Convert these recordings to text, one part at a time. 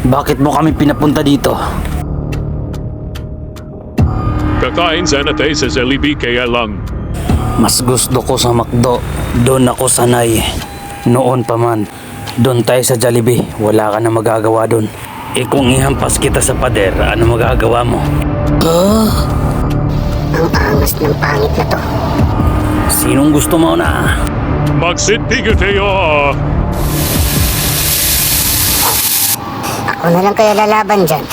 Bakit mo kami pinapunta dito? Kakain sana tayo sa Jollibee kaya lang. Mas gusto ko sa McDo. Doon ako sanay. Noon pa man. Doon tayo sa Jollibee. Wala ka na magagawa doon. Eh kung ihampas kita sa pader, ano magagawa mo? Ang angas ng pangit na to. Sinong gusto mo na? Magsintigo tayo! Ako na lang kaya lalaban dyan.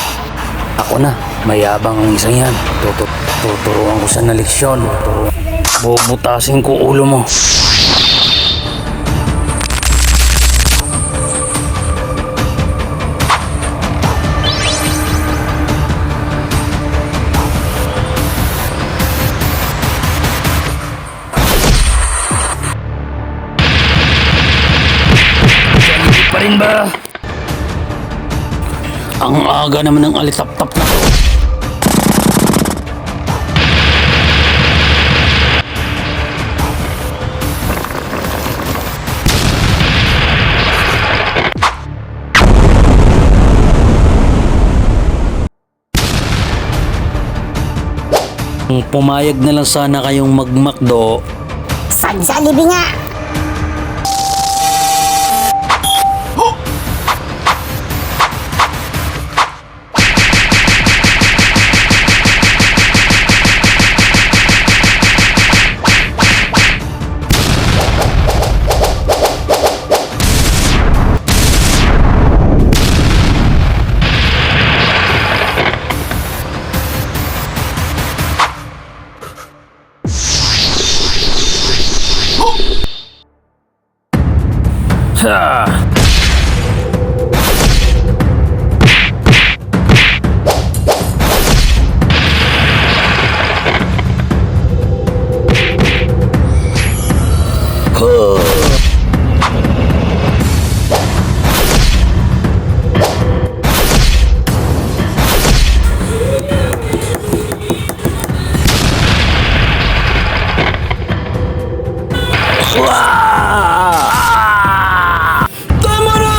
Ako na. Mayabang ang isang yan. Tuturuan ko siya na leksyon. Bubutasin ko ulo mo. Jollibee pa rin ba? Ang aga naman ng alitap-tap na to. Kung pumayag na lang sana kayong mag-McDo, Sa Jollibee nga! ha! Tama na!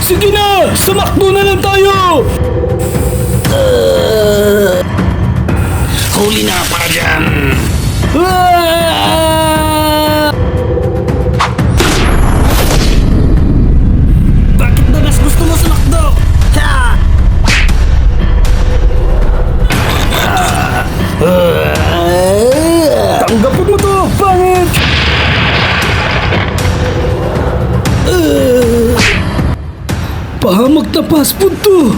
Sige na! Sa McDo na lang tayo! Huli na para dyan! Bakit ba mas gusto mo sa McDo? Tanggapin mo to, pangit! Pahamak na passport to!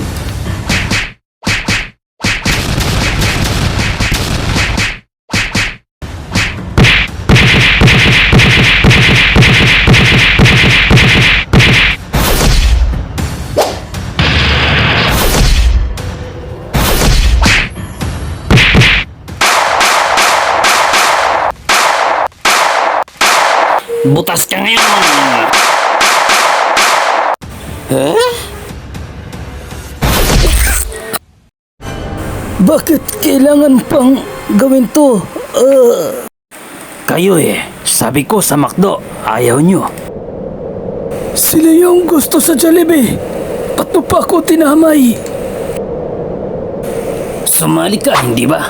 Butas ka ngayon! Bakit kailangan pang gawin to? Kayo sabi ko sa McDo, ayaw nyo. Sila yung gusto sa Jollibee. Ba't mo pa ako tinamay? Sumali ka, hindi ba?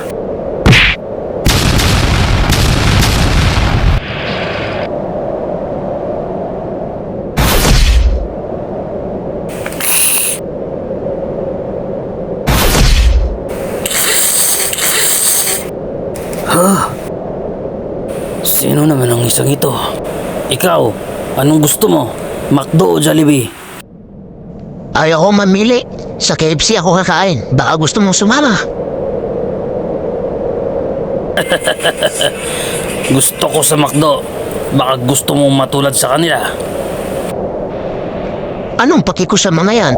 Sino naman ang isang ito? Ikaw, anong gusto mo? McDo o Jollibee? Ayaw ko mamili. Sa KFC ako kakain. Baka gusto mong sumama. Gusto ko sa McDo. Baka gusto mong matulad sa kanila. Anong paki ko sa mga yan?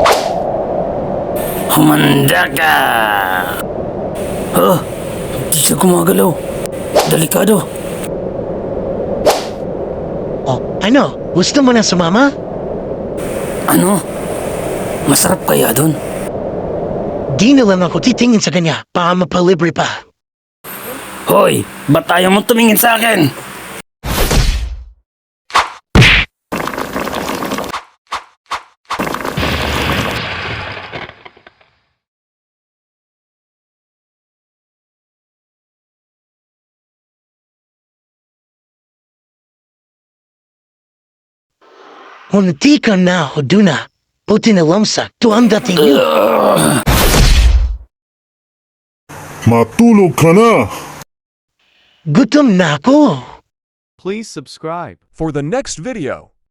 Humanda ka! Di siya gumagalaw. Delikado. Oh, ano? Gusto mo na sumama? Ano? Masarap kaya dun? Di na lang ako titingin sa kanya. Baka mapalibre pa. Hoy, ba't ayaw mo tumingin sa akin? Munti ka na, Hoduna. Buti na lamsa, ito ang dating niyo. Matulog ka na! Gutom na ako. Please subscribe for the next video.